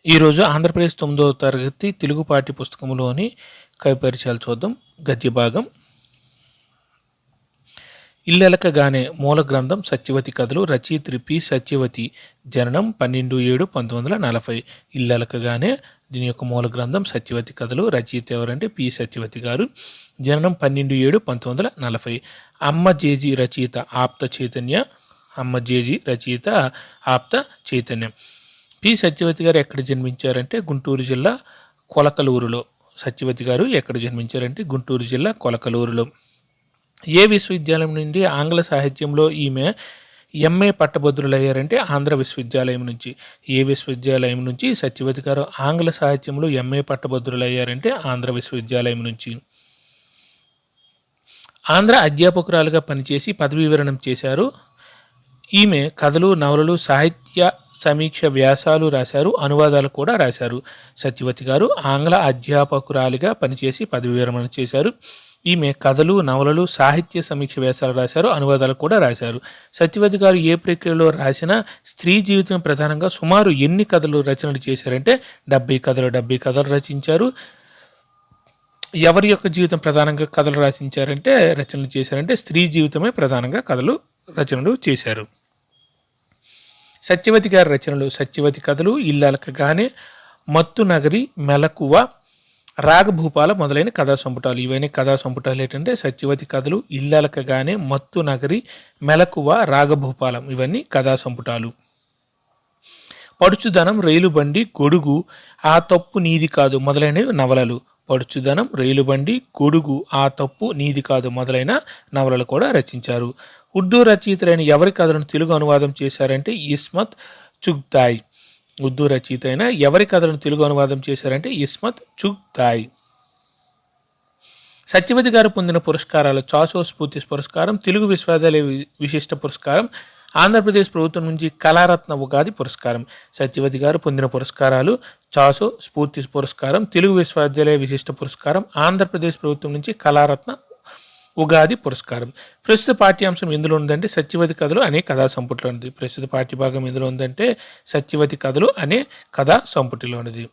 ఈరోజు ఆంధ్రప్రదేశ్ 9వ తరగతి తెలుగు పాఠ్య పుస్తకంలోని కవి పరిచయాలు చూద్దాం. గద్య భాగం. ఇల్లెలకగానే మూల గ్రంథం సత్యవతి కథలు. రచయిత్రి పి. సత్యవతి. జననం 12/7/1940. ఇల్లెలకగానే దీని యొక్క మూల గ్రంథం సత్యవతి కథలు. రచయిత ఎవరంటే పి. సత్యవతి గారు. జననం 12/7/1940. అమ్మ జేజీ రచయిత ఆప్త చైతన్య. అమ్మ జేజీ రచయిత ఆప్త చైతన్యం. పి. సత్యవతి గారు ఎక్కడ జన్మించారంటే గుంటూరు జిల్లా కొలకలూరులో. సత్యవతి గారు ఎక్కడ జన్మించారంటే గుంటూరు జిల్లా కొలకలూరులో. ఏ విశ్వవిద్యాలయం నుండి ఆంగ్ల సాహిత్యంలో ఈమె ఎంఏ పట్టభద్రులయ్యారంటే ఆంధ్ర విశ్వవిద్యాలయం నుంచి. ఏ విశ్వవిద్యాలయం నుంచి సత్యవతి గారు ఆంగ్ల సాహిత్యంలో ఎంఏ పట్టభద్రులయ్యారంటే ఆంధ్ర విశ్వవిద్యాలయం నుంచి. ఆంధ్ర అధ్యాపకురాలుగా పనిచేసి పదవీ విరమణ చేశారు. ఈమె కథలు, నవలలు, సాహిత్య సమీక్ష వ్యాసాలు రాశారు, అనువాదాలు కూడా రాశారు. సత్యవతి గారు ఆంగ్ల అధ్యాపకురాలిగా పనిచేసి పదవి విరమణ చేశారు. ఈమె కథలు, నవలలు, సాహిత్య సమీక్ష వ్యాసాలు రాశారు, అనువాదాలు కూడా రాశారు. సత్యవతి గారు ఏ ప్రక్రియలో రాసిన స్త్రీ జీవితం ప్రధానంగా సుమారు ఎన్ని కథలు రచనలు చేశారంటే 70 కథలు రచించారు. ఎవరి యొక్క జీవితం ప్రధానంగా కథలు రచనలు చేశారంటే స్త్రీ జీవితమే ప్రధానంగా కథలు రచనలు చేశారు. సత్యవతి గారి రచనలు సత్యవతి కథలు, ఇల్లెలకగానే, మత్తు నగరి, మెలకువ, రాగభూపాల మొదలైన కథా సంపుటాలు. ఇవన్నీ కథా సంపుటాలు ఏంటంటే సత్యవతి కథలు, ఇల్లెలకగానే, మత్తు నగరి, మెలకువ, రాగభూపాలం ఇవన్నీ కథా సంపుటాలు. పడుచుదనం, రైలుబండి, గొడుగు, ఆ తప్పు నీది కాదు మొదలైనవి నవలలు. పడుచుదనం, రైలుబండి, గొడుగు, ఆ తప్పు నీది కాదు మొదలైన నవలలు కూడా రచించారు. ఉర్దూ రచయితలైన ఎవరి కథలను తెలుగు అనువాదం చేశారంటే ఇస్మత్ చుగ్తాయ్. ఉర్దూ రచయిత అయిన ఎవరి కథలను తెలుగు అనువాదం చేశారంటే ఇస్మత్ చుగ్తాయ్. సత్యవతి గారు పొందిన పురస్కారాలు: చాసో స్ఫూర్తి పురస్కారం, తెలుగు విశ్వవిద్యాలయ విశిష్ట పురస్కారం, ఆంధ్రప్రదేశ్ ప్రభుత్వం నుంచి కళారత్న ఉగాది పురస్కారం. సత్యవతి గారు పొందిన పురస్కారాలు: చాసో స్ఫూర్తి పురస్కారం, తెలుగు విశ్వవిద్యాలయ విశిష్ట పురస్కారం, ఆంధ్రప్రదేశ్ ప్రభుత్వం నుంచి కళారత్న ఉగాది పురస్కారం. ప్రస్తుత పాఠ్యాంశం ఎందులో ఉందంటే సత్యవతి కథలు అనే కథా సంపుటిలో ఉంది. ప్రస్తుత పాఠ్యభాగం ఎందులో ఉందంటే సత్యవతి కథలు అనే కథా సంపుటిలో ఉన్నది.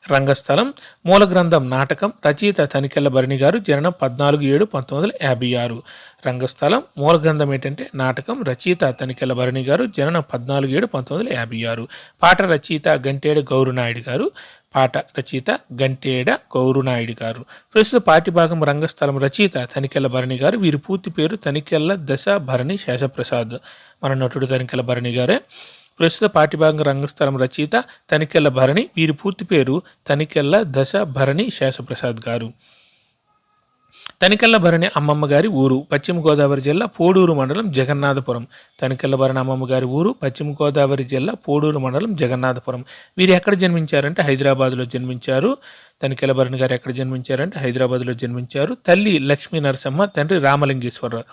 రంగస్థలం. మూల గ్రంథం నాటకం. రచయిత తనికెళ్ల భరణి గారు. జననం 14/7/1956. రంగస్థలం. మూల గ్రంథం ఏంటంటే నాటకం. రచయిత తనికెళ్ల భరణి గారు. జననం 14/7/1956. పాట రచయిత గంటేడ గౌరునాయుడు గారు. పాట రచయిత గంటేడ గౌరునాయుడు గారు. ప్రస్తుత పాఠ్యభాగం రంగస్థలం. రచయిత తనికెళ్ల భరణి గారు. వీరి పూర్తి పేరు తనికెళ్ల దశ భరణి శేషప్రసాద్. మన నటుడు తనికెళ్ల భరణి గారే. ప్రస్తుత పాఠ్యభాగం రంగస్థలం. రచయిత తనికెళ్ల భరణి. వీరి పూర్తి పేరు తనికెళ్ల దశ భరణి శేషప్రసాద్ గారు. తనికెళ్ల భరణి అమ్మమ్మ గారి ఊరు పశ్చిమ గోదావరి జిల్లా పోడూరు మండలం జగన్నాథపురం. తనికెళ్ల భరణి అమ్మమ్మ గారి ఊరు పశ్చిమ గోదావరి జిల్లా పోడూరు మండలం జగన్నాథపురం. వీరు ఎక్కడ జన్మించారంటే హైదరాబాద్లో జన్మించారు. తనికెళ్ల భరణి గారు ఎక్కడ జన్మించారంటే హైదరాబాద్లో జన్మించారు. తల్లి లక్ష్మీ నరసమ్మ, తండ్రి రామలింగేశ్వరరావు.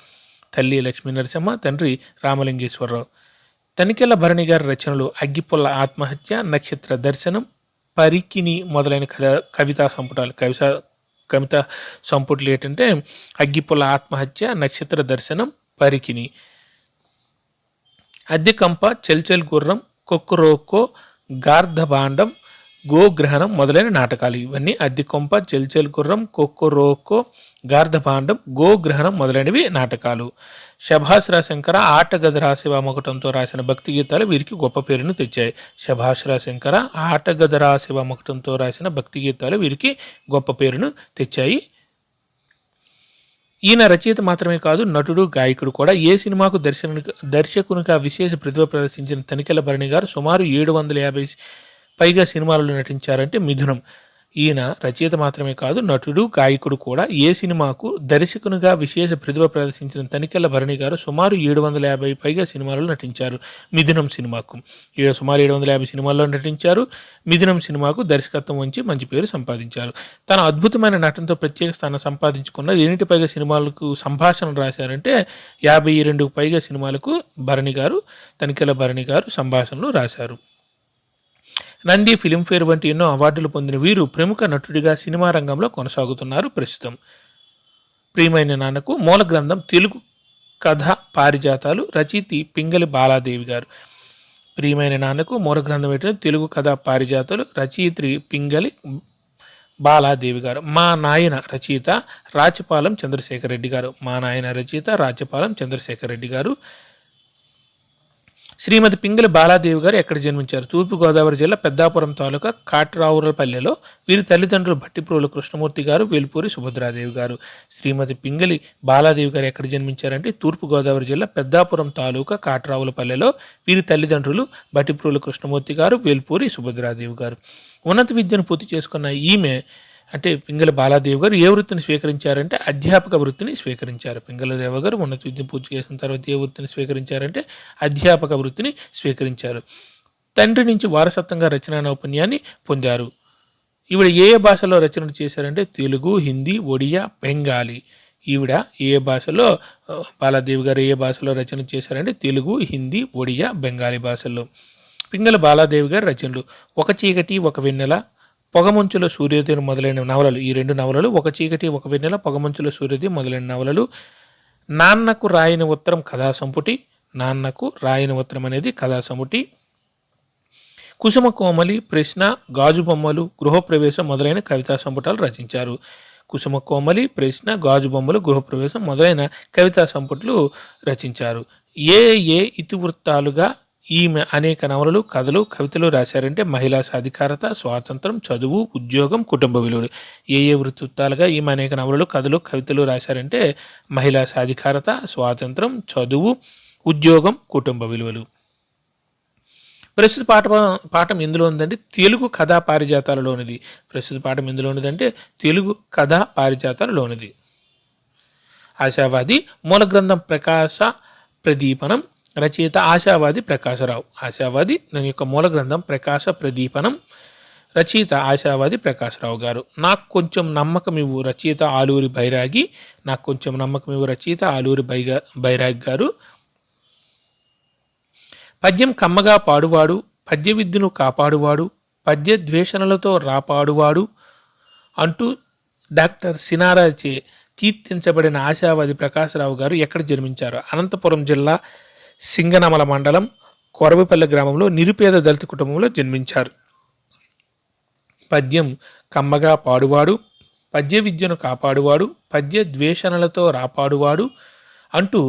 తల్లి లక్ష్మీ నరసమ్మ, తండ్రి రామలింగేశ్వరరావు. తనికెళ్ల భరణి గారి రచనలు అగ్గిపుల్ల ఆత్మహత్య, నక్షత్ర దర్శనం, పరికిని మొదలైన కవితా సంపుటాలు. కవితా సంపుట్లు ఏంటంటే అగ్గిపుల్ల ఆత్మహత్య, నక్షత్ర దర్శనం, పరికిని. అద్దెకంప, చెల్చెల్ గుర్రం, కొక్కురోకో, గార్ధబాండం, గోగ్రహణం మొదలైన నాటకాలు. ఇవన్నీ అద్దెకొంప, చెల్చెల్ గుర్రం, కొక్కురోకో, గార్ధబాండం, గోగ్రహణం మొదలైనవి నాటకాలు. శభాశ్రా శంకర, ఆటగదరా శివమకుటంతో రాసిన భక్తి గీతాలు వీరికి గొప్ప పేరును తెచ్చాయి. శభాశ్రా శంకర, ఆటగదరా శివమకుటంతో రాసిన భక్తి గీతాలు వీరికి గొప్ప పేరును తెచ్చాయి. ఈయన రచయిత మాత్రమే కాదు, నటుడు, గాయకుడు కూడా. ఏ సినిమాకు దర్శకునిగా విశేష ప్రతిభ ప్రదర్శించిన తనికెళ్ల భరణి గారు సుమారు 750 పైగా సినిమాలలో నటించారంటే మిథునం. ఈయన రచయిత మాత్రమే కాదు, నటుడు, గాయకుడు కూడా. ఏ సినిమాకు దర్శకునిగా విశేష ప్రతిభ ప్రదర్శించిన తనికెళ్ల భరణి గారు సుమారు 750 పైగా సినిమాలలో నటించారు. మిథునం సినిమాకు సుమారు 750 సినిమాల్లో నటించారు. మిథునం సినిమాకు దర్శకత్వం వహించి మంచి పేరు సంపాదించారు. తన అద్భుతమైన నటనతో ప్రత్యేక స్థానం సంపాదించుకున్న 8 పైగా సినిమాలకు సంభాషణలు రాశారంటే 52 పైగా సినిమాలకు తనికెళ్ల భరణి గారు సంభాషణలు రాశారు. నంది, ఫిలింఫేర్ వంటి ఎన్నో అవార్డులు పొందిన వీరు ప్రముఖ నటుడిగా సినిమా రంగంలో కొనసాగుతున్నారు ప్రస్తుతం. ప్రియమైన నాన్నకు మూల గ్రంథం తెలుగు కథ పారిజాతాలు. రచయిత పింగళి బాలాదేవి గారు. ప్రియమైన నాన్నకు మూల గ్రంథం ఏంటంటే తెలుగు కథా పారిజాతాలు. రచయిత్రి పింగళి బాలాదేవి గారు. మా నాయన రచయిత రాచపాలెం చంద్రశేఖర్ రెడ్డి గారు. మా నాయన రచయిత రాచపాలెం చంద్రశేఖర్ రెడ్డి గారు. శ్రీమతి పింగళి బాలాదేవి గారు ఎక్కడ జన్మించారు? తూర్పుగోదావరి జిల్లా పెద్దాపురం తాలూకా కాట్రావురపల్లెలో. వీరి తల్లిదండ్రులు భట్టిప్రోలు కృష్ణమూర్తి గారు, వేల్పూరి సుభద్రాదేవి గారు. శ్రీమతి పింగళి బాలాదేవి గారు ఎక్కడ జన్మించారంటే తూర్పుగోదావరి జిల్లా పెద్దాపురం తాలూకా కాట్రావులపల్లెలో. వీరి తల్లిదండ్రులు భట్టిప్రోలు కృష్ణమూర్తి గారు, వేల్పూరి సుభద్రాదేవి గారు. ఉన్నత విద్యను పూర్తి చేసుకున్న ఈమె అంటే పింగళి బాలాదేవి గారు ఏ వృత్తిని స్వీకరించారంటే అధ్యాపక వృత్తిని స్వీకరించారు. పింగళదేవి గారు ఉన్నత విద్యను పూర్తి చేసిన తర్వాత ఏ వృత్తిని స్వీకరించారంటే అధ్యాపక వృత్తిని స్వీకరించారు. తండ్రి నుంచి వారసత్వంగా రచనా నైపుణ్యాన్ని పొందారు. ఈవిడ ఏ భాషలో రచనలు చేశారంటే తెలుగు, హిందీ, ఒడియా, బెంగాలీ. ఈవిడ ఏ భాషలో బాలాదేవి గారు ఏ భాషలో రచన చేశారంటే తెలుగు, హిందీ, ఒడియా, బెంగాలీ భాషల్లో. పింగళి బాలాదేవి గారి రచనలు ఒక చీకటి ఒక వెన్నెల, పొగమంచులో సూర్యోదయం మొదలైన నవలలు. ఈ రెండు నవలలు ఒక చీకటి ఒక వెన్నెల, పొగమంచులో సూర్యోదయం మొదలైన నవలలు. నాన్నకు రాయని ఉత్తరం కథా సంపుటి. నాన్నకు రాయని ఉత్తరం అనేది కథా సంపుటి. కుసుమ కోమలి, ప్రశ్న, గాజు బొమ్మలు, గృహప్రవేశం మొదలైన కవితా సంపుటాలు రచించారు. కుసుమ కోమలి, ప్రశ్న, గాజు బొమ్మలు, గృహప్రవేశం మొదలైన కవితా సంపుట్లు రచించారు. ఏ ఏ ఇతివృత్తాలుగా ఈమె అనేక నవలలు, కథలు, కవితలు రాశారంటే మహిళా సాధికారత, స్వాతంత్రం, చదువు, ఉద్యోగం, కుటుంబ విలువలు. ఏ ఏ వృత్తాలుగా ఈమె అనేక నవలలు, కథలు, కవితలు రాశారంటే మహిళా సాధికారత, స్వాతంత్రం, చదువు, ఉద్యోగం, కుటుంబ విలువలు. ప్రస్తుత పాఠం ఎందులో ఉందంటే తెలుగు కథా పారిజాతాలలోనిది. ప్రస్తుత పాఠం ఎందులో ఉన్నదంటే తెలుగు కథా పారిజాతాలలోనిది. ఆశావాది మూల గ్రంథం ప్రకాశ ప్రదీపనం. రచయిత ఆశావాది ప్రకాశరావు. ఆశావాది దాని యొక్క మూల గ్రంథం ప్రకాశ ప్రదీపనం. రచయిత ఆశావాది ప్రకాశరావు గారు. నాకు కొంచెం నమ్మకం ఇవ్వు రచయిత ఆలూరి బైరాగి. నాకు కొంచెం నమ్మకం ఇవ్వు రచయిత ఆలూరి బైరాగి గారు. పద్యం కమ్మగా పాడువాడు, పద్య విద్యను కాపాడువాడు, పద్య ద్వేషణలతో రాపాడువాడు అంటూ డాక్టర్ సినారాచే కీర్తించబడిన ఆశావాది ప్రకాశరావు గారు ఎక్కడ జన్మించారు? అనంతపురం జిల్లా సింగనమల మండలం కొరవిపల్లి గ్రామంలో నిరుపేద దళిత కుటుంబంలో జన్మించారు. పద్యం కమ్మగా పాడువాడు, పద్య విద్యను కాపాడువాడు, పద్య ద్వేషణలతో రాపాడువాడు అంటూ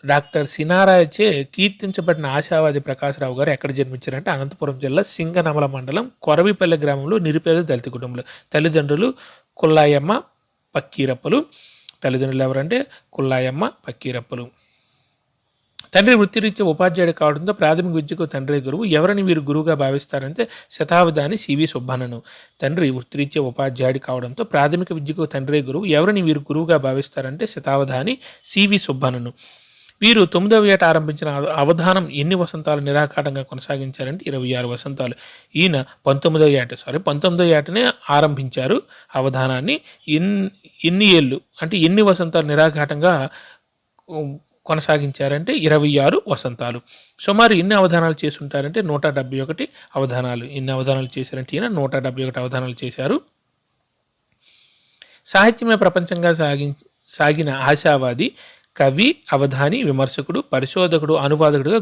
డాక్టర్ సినారాయచే కీర్తించబడిన ఆశావాది ప్రకాశరావు గారు ఎక్కడ జన్మించారంటే అనంతపురం జిల్లా సింగనమల మండలం కొరవిపల్లి గ్రామంలో నిరుపేద దళిత కుటుంబంలో. తల్లిదండ్రులు కుల్లాయమ్మ, పక్కీరప్పలు. తల్లిదండ్రులు ఎవరంటే కుల్లాయమ్మ, పక్కీరప్పలు. తండ్రి వృత్తిరీత్యా ఉపాధ్యాయుడు కావడంతో ప్రాథమిక విద్యకు తండ్రి గురువు. ఎవరిని వీరు గురువుగా భావిస్తారంటే శతావధాని సివి సుబ్బన్నను. తండ్రి వృత్తిరీత్యా ఉపాధ్యాయుడు కావడంతో ప్రాథమిక విద్యకు తండ్రి గురువు. ఎవరిని వీరు గురువుగా భావిస్తారంటే శతావధాని సివి సుబ్బన్నను. వీరు 9వ ఏట ఆరంభించిన అవధానం ఎన్ని వసంతాలు నిరాఘాటంగా కొనసాగించారంటే 26 వసంతాలు. ఈయన 19వ ఏటనే ఆరంభించారు అవధానాన్ని. ఎన్ని ఏళ్ళు అంటే ఎన్ని వసంతాలు నిరాఘాటంగా కొనసాగించారంటే 26 వసంతాలు. సుమారు ఎన్ని అవధానాలు చేసి ఉంటారంటే 171 అవధానాలు. ఎన్ని అవధానాలు చేశారంటే ఈయన 171 అవధానాలు చేశారు. సాహిత్యమే ప్రపంచంగా సాగిన ఆశావాది కవి, అవధాని, విమర్శకుడు, పరిశోధకుడు, అనువాదకుడుగా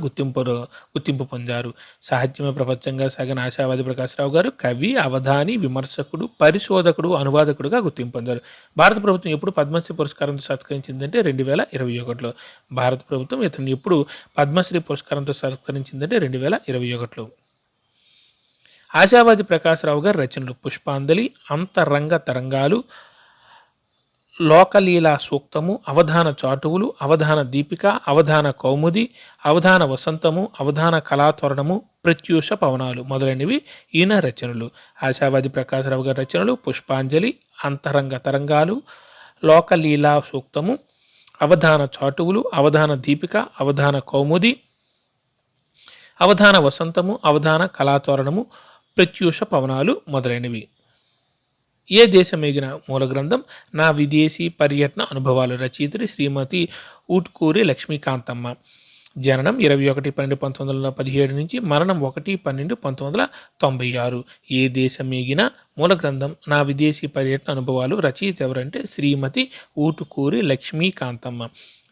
గుర్తింపు పొందారు. సాహిత్యమే ప్రపంచంగా సాగిన ఆశావాది ప్రకాశరావు గారు కవి, అవధాని, విమర్శకుడు, పరిశోధకుడు, అనువాదకుడుగా గుర్తింపు పొందారు. భారత ప్రభుత్వం ఎప్పుడు పద్మశ్రీ పురస్కారంతో సత్కరించిందంటే 2021లో. భారత ప్రభుత్వం ఇతను ఎప్పుడు పద్మశ్రీ పురస్కారంతో సత్కరించిందంటే 2021లో. ఆశావాది ప్రకాశరావు గారి రచనలు పుష్పాంజలి, అంతరంగ తరంగాలు, లోకలీలా సూక్తము, అవధాన చాటువులు, అవధాన దీపిక, అవధాన కౌముది, అవధాన వసంతము, అవధాన కళాతోరణము, ప్రత్యూష పవనాలు మొదలైనవి ఈయన రచనలు. ఆశావాది ప్రకాశరావు గారి రచనలు పుష్పాంజలి, అంతరంగ తరంగాలు, లోకలీలా సూక్తము, అవధాన చాటువులు, అవధాన దీపిక, అవధాన కౌముది, అవధాన వసంతము, అవధాన కళాతోరణము, ప్రత్యూష పవనాలు మొదలైనవి. ఏ దేశమేగిన మూల గ్రంథం నా విదేశీ పర్యటన అనుభవాలు. రచయిత్రి శ్రీమతి ఊట్కూరి లక్ష్మీకాంతమ్మ. జననం 21/12/1917 నుంచి మరణం 1/12/1996. ఏ దేశమేగిన మూల గ్రంథం నా విదేశీ పర్యటన అనుభవాలు. రచయిత ఎవరంటే శ్రీమతి ఊటుకూరి లక్ష్మీకాంతమ్మ.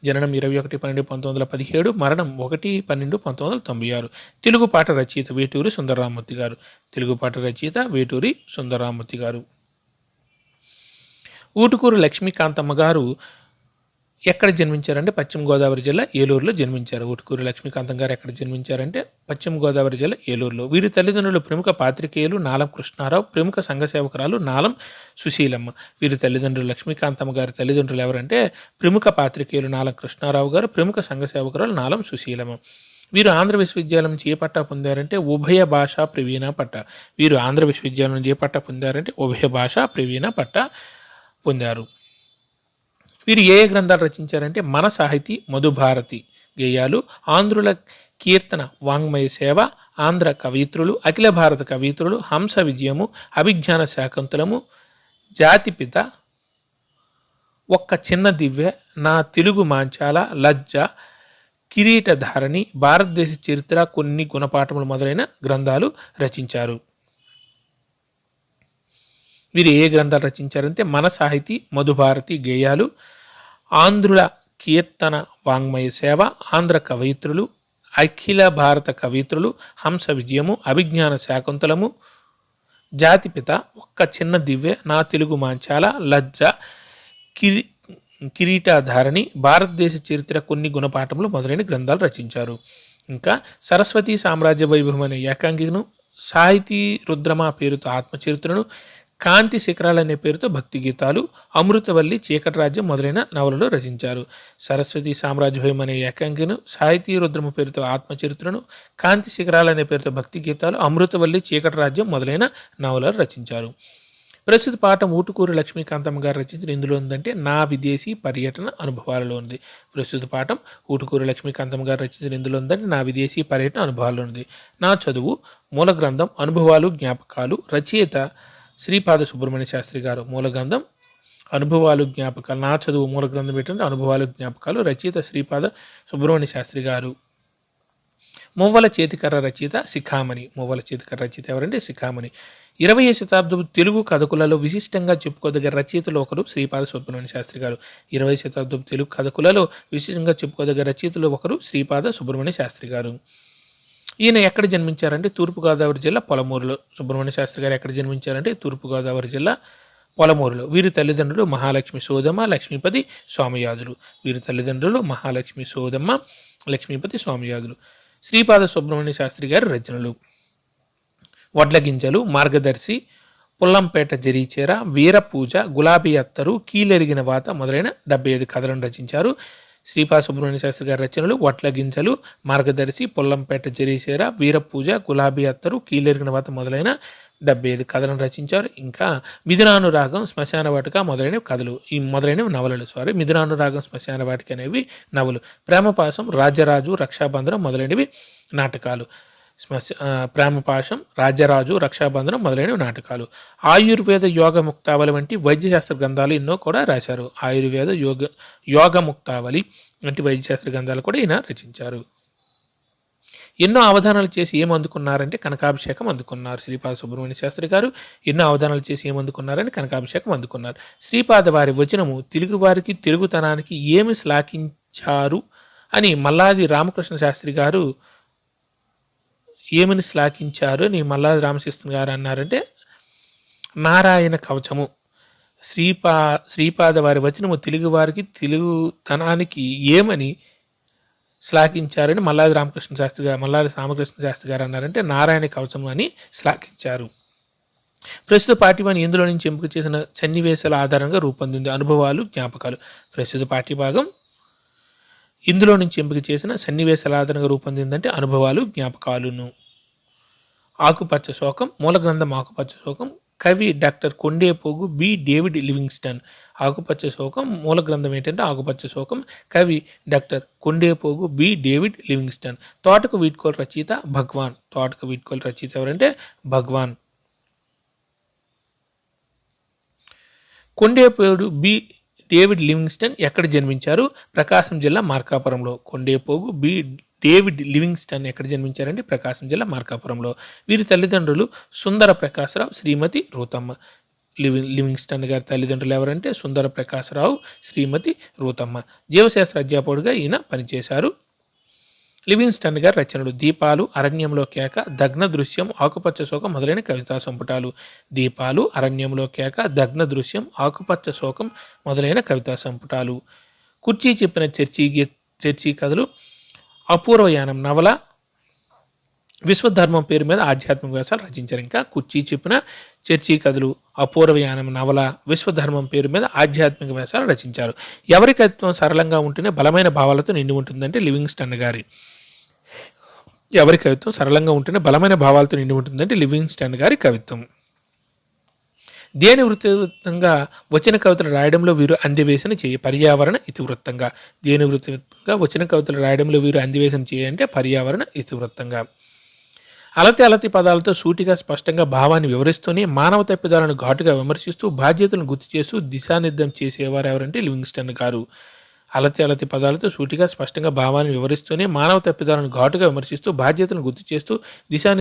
జననం 21/12/1917, మరణం 1/12/1996. తెలుగు పాట రచయిత వేటూరి సుందరరామూర్తి గారు. తెలుగు పాట రచయిత వేటూరి సుందరరామూర్తి గారు. ఊటుకూరు లక్ష్మీకాంతమ్మ గారు ఎక్కడ జన్మించారంటే పశ్చిమ గోదావరి జిల్లా ఏలూరులో జన్మించారు. ఊటుకూరు లక్ష్మీకాంతం గారు ఎక్కడ జన్మించారంటే పశ్చిమ గోదావరి జిల్లా ఏలూరులో. వీరి తల్లిదండ్రులు ప్రముఖ పాత్రికేయులు నాలం కృష్ణారావు, ప్రముఖ సంఘ సేవకురాలు నాలం సుశీలమ్మ. వీరి తల్లిదండ్రులు లక్ష్మీకాంతమ్మ గారి తల్లిదండ్రులు ఎవరంటే ప్రముఖ పాత్రికేయులు నాలం కృష్ణారావు గారు, ప్రముఖ సంఘ సేవకురాలు నాలం సుశీలమ్మ. వీరు ఆంధ్ర విశ్వవిద్యాలయం నుంచి ఏ పట్టా పొందారంటే ఉభయ భాషా ప్రవీణ పట్టా. వీరు ఆంధ్ర విశ్వవిద్యాలయం నుంచి ఏ పట్టా పొందారంటే ఉభయ భాషా ప్రవీణ పట్టా పొందారు. వీరు ఏ గ్రంథాలు రచించారంటే మన సాహితీ, మధుభారతి గేయాలు, ఆంధ్రుల కీర్తన వాంగ్మయ సేవ, ఆంధ్ర కవయిత్రులు, అఖిల భారత కవయిత్రులు, హంస విజయము, అభిజ్ఞాన శాకుంతలము, జాతిపిత, ఒక్క చిన్న దివ్య, నా తెలుగు మాంచాల, లజ్జ, కిరీటధారణి, భారతదేశ చరిత్ర, కొన్ని గుణపాఠములు మొదలైన గ్రంథాలు రచించారు. వీరు ఏ గ్రంథాలు రచించారంటే మన సాహితీ, మధుభారతి గేయాలు, ఆంధ్రుల కీర్తన వాంగ్మయ సేవ, ఆంధ్ర కవయిత్రులు, అఖిల భారత కవయిత్రులు, హంస విజయము, అభిజ్ఞాన శాకుంతలము, జాతిపిత, ఒక్క చిన్న దివ్య, నా తెలుగు మాంచాల, లజ్జ, కిరీటధారణి, భారతదేశ చరిత్ర, కొన్ని గుణపాఠములు మొదలైన గ్రంథాలు రచించారు. ఇంకా సరస్వతి సామ్రాజ్య వైభవం అనే ఏకాంగికను, సాహితీ రుద్రమ పేరుతో ఆత్మచరిత్రను, కాంతి శిఖరాలు అనే పేరుతో భక్తి గీతాలు, అమృతవల్లి, చీకటి రాజ్యం మొదలైన నవలలు రచించారు. సరస్వతి సామ్రాజ్యం అనే ఏకాంగికను, సాహితీ రుద్రమ పేరుతో ఆత్మచరిత్రను, కాంతి శిఖరాలు అనే పేరుతో భక్తి గీతాలు, అమృతవల్లి, చీకటి రాజ్యం మొదలైన నవలలు రచించారు. ప్రస్తుత పాఠం ఊటుకూరు లక్ష్మీకాంతమ్మ గారు రచించిన ఇందులో ఉందంటే నా విదేశీ పర్యటన అనుభవాలలో ఉంది. ప్రస్తుత పాఠం ఊటుకూరు లక్ష్మీకాంతమ్మ గారు రచించిన ఇందులో ఉందంటే నా విదేశీ పర్యటన అనుభవాలలో ఉంది. నా చదువు మూల గ్రంథం అనుభవాలు జ్ఞాపకాలు, రచయిత శ్రీపాద సుబ్రహ్మణ్య శాస్త్రి గారు. మూల గ్రంథం అనుభవాలు జ్ఞాపకాలు. నా చదువు మూల గ్రంథం ఏంటంటే అనుభవాలు జ్ఞాపకాలు, రచయిత శ్రీపాద సుబ్రహ్మణ్య శాస్త్రి గారు. మువ్వల చేతికర్ర రచయిత శిఖామణి. మువ్వల చేతికర్ర రచయిత ఎవరంటే శిఖామణి. 20వ శతాబ్దపు తెలుగు కథకులలో విశిష్టంగా చెప్పుకోదగ్గ రచయితలు ఒకరు శ్రీపాద సుబ్రహ్మణ్య శాస్త్రి గారు. 20వ శతాబ్దపు తెలుగు కథకులలో విశిష్టంగా చెప్పుకోదగ్గ రచయితలు ఒకరు శ్రీపాద సుబ్రహ్మణ్య శాస్త్రి గారు. ఈయన ఎక్కడ జన్మించారంటే తూర్పుగోదావరి జిల్లా పొలమూరులో. సుబ్రహ్మణ్య శాస్త్రి గారు ఎక్కడ జన్మించారంటే తూర్పుగోదావరి జిల్లా పొలమూరులో. వీరి తల్లిదండ్రులు మహాలక్ష్మి సోదమ్మ, లక్ష్మీపతి స్వామియాజులు. వీరి తల్లిదండ్రులు మహాలక్ష్మి సోదమ్మ, లక్ష్మీపతి స్వామియాజులు. శ్రీపాద సుబ్రహ్మణ్య శాస్త్రి గారి రచనలు వడ్ల గింజలు, మార్గదర్శి, పుల్లంపేట జరీచేర, వీరపూజ, గులాబీ అత్తరు, కీలెరిగిన వాత మొదలైన 75 కథలను రచించారు. శ్రీపాద సుబ్రహ్మణ్య శాస్త్రి గారి రచనలు వడ్ల గింజలు, మార్గదర్శి, పుల్లంపేట జరీచేర, వీరపూజ, గులాబీ అత్తరు, కీలెరిగిన వాత మొదలైన 75 కథలను రచించారు. ఇంకా మిథునానురాగం, శ్మశాన వాటిక మొదలైనవి కథలు, ఈ మొదలైనవి నవలలు. మిథునానురాగం, శ్మశాన వాటిక అనేవి నవలు. ప్రేమపాశం, రాజరాజు, రక్షాబంధనం మొదలైనవి నాటకాలు. ప్రేమపాశం, రాజరాజు, రక్షాబంధనం మొదలైనవి నాటకాలు. ఆయుర్వేద యోగ ముక్తావళి వంటి వైద్యశాస్త్ర గ్రంథాలు ఎన్నో కూడా రాశారు. ఆయుర్వేద యోగ ముక్తావళి వంటి వైద్యశాస్త్ర గ్రంథాలు కూడా ఈయన రచించారు. ఎన్నో అవధానాలు చేసి ఏం అందుకున్నారంటే కనకాభిషేకం అందుకున్నారు శ్రీపాద సుబ్రహ్మణ్య శాస్త్రి గారు. ఎన్నో అవధానాలు చేసి ఏం అందుకున్నారని కనకాభిషేకం అందుకున్నారు. శ్రీపాద వారి వచనము తెలుగువారికి తెలుగుతనానికి ఏమి శ్లాఘించారు అని మల్లాది రామకృష్ణ శాస్త్రి గారు ఏమని శ్లాఘించారు అని మల్లాది రామకృష్ణ గారు అన్నారంటే నారాయణ కవచము. శ్రీపాద వారి వచనము తెలుగువారికి తెలుగుతనానికి ఏమని శ్లాఘించారని మల్లాది రామకృష్ణ శాస్త్రి గారు అన్నారంటే నారాయణ కవచం అని శ్లాఘించారు. ప్రస్తుత పాఠ్యభాగం ఇందులో నుంచి ఎంపిక చేసిన సన్నివేశాల ఆధారంగా రూపొందింది. అనుభవాలు జ్ఞాపకాలు. ప్రస్తుత పాఠ్యభాగం ఇందులో నుంచి ఎంపిక చేసిన సన్నివేశాల ఆధారంగా రూపొందిందంటే అనుభవాలు జ్ఞాపకాలును. ఆకుపచ్చ శోకం. మూల గ్రంథం ఆకుపచ్చ శోకం. కవి doctor Kondepogu B David Livingston. Akupacha Sokam మూల గ్రంథం ఏంటంటే ఆకుపచ్చ శోకం. కవి doctor Kondepogu B David Livingston. Thotaku Veedkolu రచయిత భగవాన్. తోటకు వీడ్కోలు రచయిత ఎవరంటే Bhagavan. Kondepogu B David Livingston ఎక్కడ జన్మించారు? ప్రకాశం జిల్లా మార్కాపురంలో. కొండేపోగు బి డేవిడ్ లివింగ్స్టన్ ఎక్కడ జన్మించారంటే ప్రకాశం జిల్లా మార్కాపురంలో. వీరి తల్లిదండ్రులు సుందర ప్రకాశరావు, శ్రీమతి రూతమ్మ. లివింగ్స్టన్ గారి తల్లిదండ్రులు ఎవరంటే సుందర ప్రకాశరావు, శ్రీమతి రూతమ్మ. జీవశాస్త్ర అధ్యాపకుడిగా ఈయన పనిచేశారు. లివింగ్స్టన్ గారి రచనలు: దీపాలు, అరణ్యంలో కేక, దగ్న దృశ్యం, ఆకుపచ్చ శోకం మొదలైన కవితా సంపుటాలు. దీపాలు, అరణ్యంలో కేక, దగ్న దృశ్యం, ఆకుపచ్చ శోకం మొదలైన కవితా సంపుటాలు. కుర్చీ చెప్పిన చర్చీ కథలు, అపూర్వయానం నవల, విశ్వధర్మం పేరు మీద ఆధ్యాత్మిక వ్యాసాలు రచించారు. ఇంకా కుర్చీ చెప్పిన చర్చీ కథలు, అపూర్వయానం నవల, విశ్వధర్మం పేరు మీద ఆధ్యాత్మిక వ్యాసాలు రచించారు. ఎవరి కవిత్వం సరళంగా ఉంటేనే బలమైన భావాలతో నిండి ఉంటుందంటే లివింగ్స్టన్ గారి. ఎవరి కవిత్వం సరళంగా ఉంటేనే బలమైన భావాలతో నిండి ఉంటుందంటే లివింగ్స్టన్ గారి కవిత్వం. దేని వృత్తంగా వచన కవితలు రాయడంలో వీరు అందివేసిన చేయి పర్యావరణ ఇతివృత్తంగా. దేని వృత్తంగా వచన కవితలు రాయడంలో వీరు అందివేసిన చేయి అంటే పర్యావరణ ఇతివృత్తంగా. అలతి పదాలతో సూటిగా స్పష్టంగా భావాన్ని వివరిస్తూనే మానవ తప్పిదాలను ఘాటుగా విమర్శిస్తూ బాధ్యతలను గుర్తు చేస్తూ దిశానిర్దేశం చేసేవారు ఎవరంటే లివింగ్స్టన్ గారు. అలతి పదాలతో సూటిగా స్పష్టంగా భావాన్ని వివరిస్తూనే మానవ తప్పిదాలను ఘాటుగా విమర్శిస్తూ బాధ్యతలను గుర్తు చేస్తూ దిశా